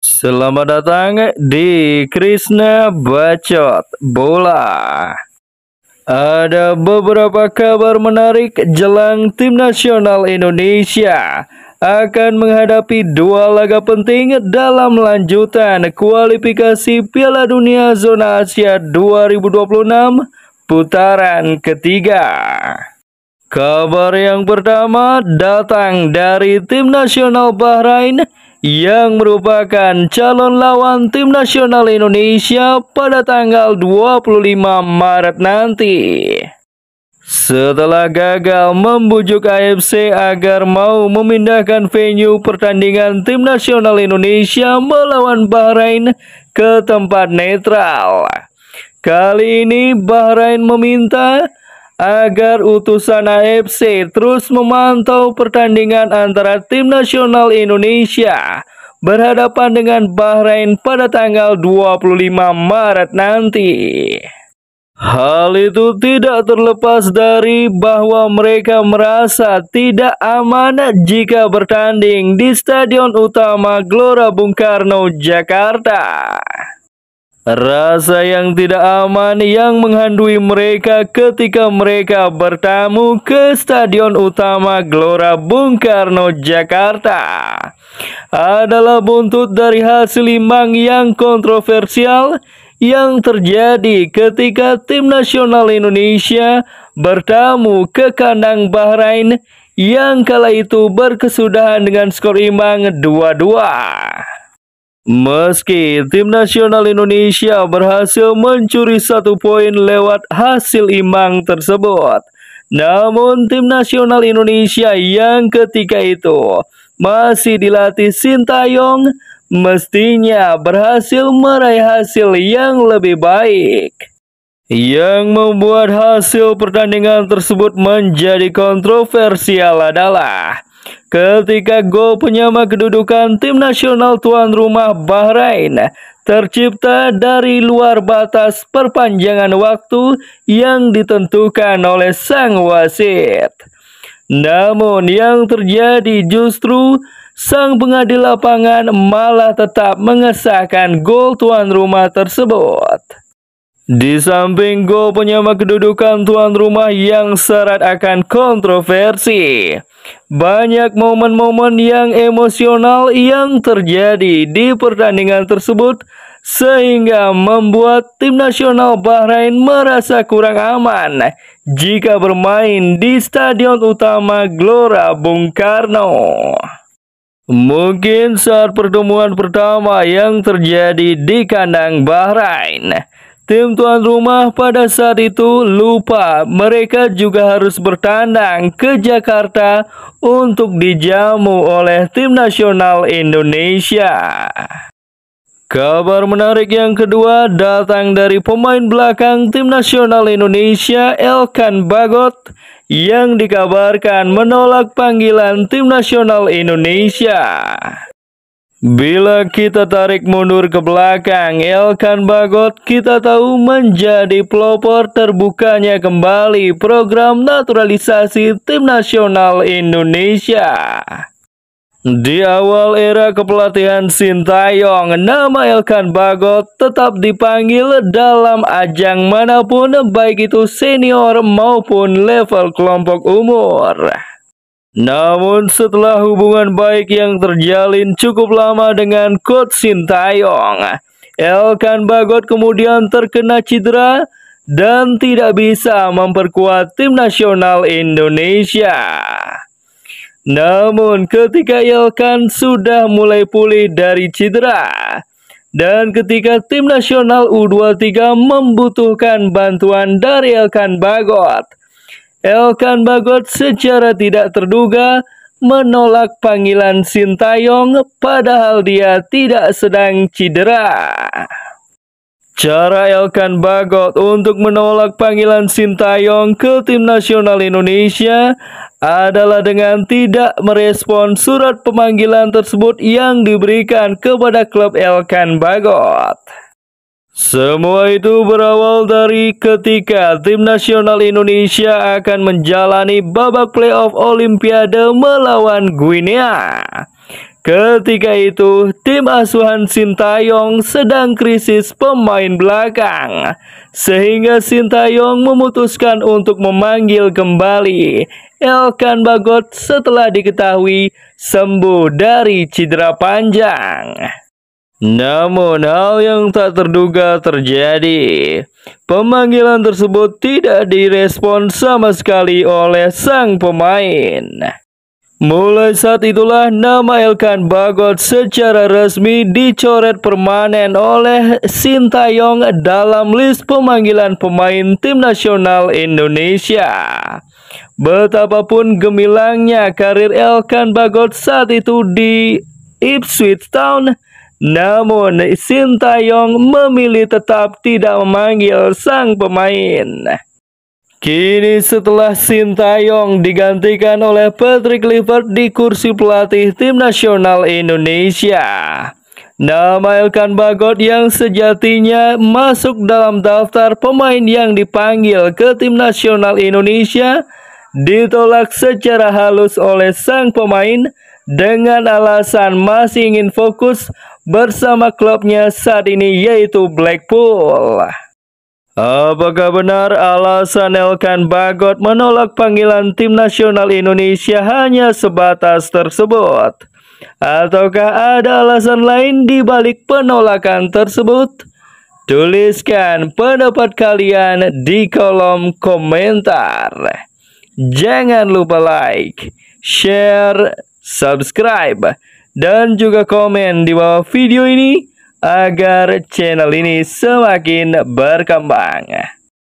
Selamat datang di Krisna Bacot Bola. Ada beberapa kabar menarik jelang tim nasional Indonesia akan menghadapi dua laga penting dalam lanjutan kualifikasi Piala Dunia Zona Asia 2026 putaran ketiga. Kabar yang pertama datang dari tim nasional Bahrain yang merupakan calon lawan tim nasional Indonesia pada tanggal 25 Maret nanti. Setelah gagal membujuk AFC agar mau memindahkan venue pertandingan tim nasional Indonesia melawan Bahrain ke tempat netral, kali ini Bahrain meminta agar utusan AFC terus memantau pertandingan antara tim nasional Indonesia berhadapan dengan Bahrain pada tanggal 25 Maret nanti. Hal itu tidak terlepas dari bahwa mereka merasa tidak aman jika bertanding di Stadion Utama Gelora Bung Karno, Jakarta. Rasa yang tidak aman yang menghantui mereka ketika mereka bertamu ke Stadion Utama Gelora Bung Karno, Jakarta adalah buntut dari hasil imbang yang kontroversial yang terjadi ketika tim nasional Indonesia bertamu ke kandang Bahrain yang kala itu berkesudahan dengan skor imbang 2-2. Meski tim nasional Indonesia berhasil mencuri 1 poin lewat hasil imbang tersebut, namun tim nasional Indonesia yang ketika itu masih dilatih Sintayong mestinya berhasil meraih hasil yang lebih baik. Yang membuat hasil pertandingan tersebut menjadi kontroversial adalah ketika gol penyama kedudukan tim nasional tuan rumah Bahrain tercipta dari luar batas perpanjangan waktu yang ditentukan oleh sang wasit. Namun yang terjadi justru sang pengadil lapangan malah tetap mengesahkan gol tuan rumah tersebut. Di samping gol penyama kedudukan tuan rumah yang syarat akan kontroversi, banyak momen-momen yang emosional yang terjadi di pertandingan tersebut sehingga membuat tim nasional Bahrain merasa kurang aman jika bermain di Stadion Utama Gelora Bung Karno. Mungkin saat pertemuan pertama yang terjadi di kandang Bahrain, tim tuan rumah pada saat itu lupa mereka juga harus bertandang ke Jakarta untuk dijamu oleh tim nasional Indonesia. Kabar menarik yang kedua datang dari pemain belakang tim nasional Indonesia, Elkan Bagot, yang dikabarkan menolak panggilan tim nasional Indonesia. Bila kita tarik mundur ke belakang, Elkan Bagot kita tahu menjadi pelopor terbukanya kembali program naturalisasi tim nasional Indonesia. Di awal era kepelatihan Sintayong, nama Elkan Bagot tetap dipanggil dalam ajang manapun, baik itu senior maupun level kelompok umur. Namun setelah hubungan baik yang terjalin cukup lama dengan Coach Sintayong, Elkan Bagot kemudian terkena cedera dan tidak bisa memperkuat tim nasional Indonesia. Namun ketika Elkan sudah mulai pulih dari cedera dan ketika tim nasional U23 membutuhkan bantuan dari Elkan Bagot, Elkan Bagot secara tidak terduga menolak panggilan Sintayong padahal dia tidak sedang cedera. Cara Elkan Bagot untuk menolak panggilan Sintayong ke tim nasional Indonesia adalah dengan tidak merespon surat pemanggilan tersebut yang diberikan kepada klub Elkan Bagot. Semua itu berawal dari ketika tim nasional Indonesia akan menjalani babak playoff Olimpiade melawan Guinea. Ketika itu, tim asuhan Sintayong sedang krisis pemain belakang, sehingga Sintayong memutuskan untuk memanggil kembali Elkan Bagot setelah diketahui sembuh dari cedera panjang. Namun hal yang tak terduga terjadi. Pemanggilan tersebut tidak direspon sama sekali oleh sang pemain. Mulai saat itulah nama Elkan Bagot secara resmi dicoret permanen oleh Sintayong dalam list pemanggilan pemain tim nasional Indonesia. Betapapun gemilangnya karir Elkan Bagot saat itu di Ipswich Town, namun Sintayong memilih tetap tidak memanggil sang pemain. Kini setelah Sintayong digantikan oleh Patrick Kluivert di kursi pelatih tim nasional Indonesia, nama Elkan Bagot yang sejatinya masuk dalam daftar pemain yang dipanggil ke tim nasional Indonesia ditolak secara halus oleh sang pemain dengan alasan masih ingin fokus bersama klubnya saat ini, yaitu Blackpool. Apakah benar alasan Elkan Bagot menolak panggilan tim nasional Indonesia hanya sebatas tersebut? Ataukah ada alasan lain di balik penolakan tersebut? Tuliskan pendapat kalian di kolom komentar. Jangan lupa like, share, subscribe, dan juga komen di bawah video ini agar channel ini semakin berkembang.